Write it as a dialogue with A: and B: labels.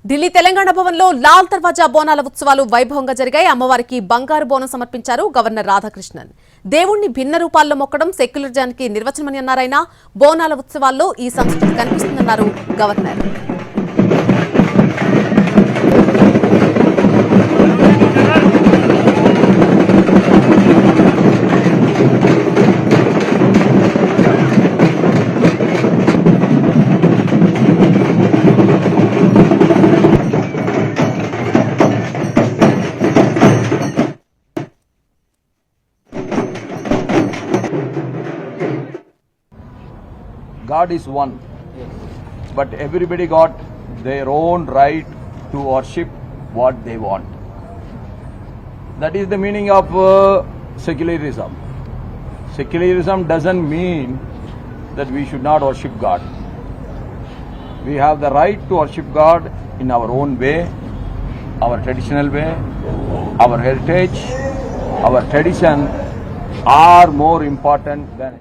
A: ఢిల్లీ తెలంగాణ భవన్లో లాల్ దర్వాజా బోనాల ఉత్సవాలు వైభవంగా జరిగాయి. అమ్మవారికి బంగారు బోనం సమర్పించారు గవర్నర్ రాధాకృష్ణన్. దేవుణ్ణి భిన్న రూపాల్లో మొక్కడం సెక్యులరిజానికి నిర్వచనమని అన్నారాయన. బోనాల ఉత్సవాల్లో ఈ సంస్కృతి కనిపిస్తుందన్నారు governor.
B: God is one, but everybody got their own right to worship what they want. That is the meaning of secularism. Secularism doesn't mean that we should not worship God. We have the right to worship God in our own way, our traditional way. Our heritage, our tradition are more important than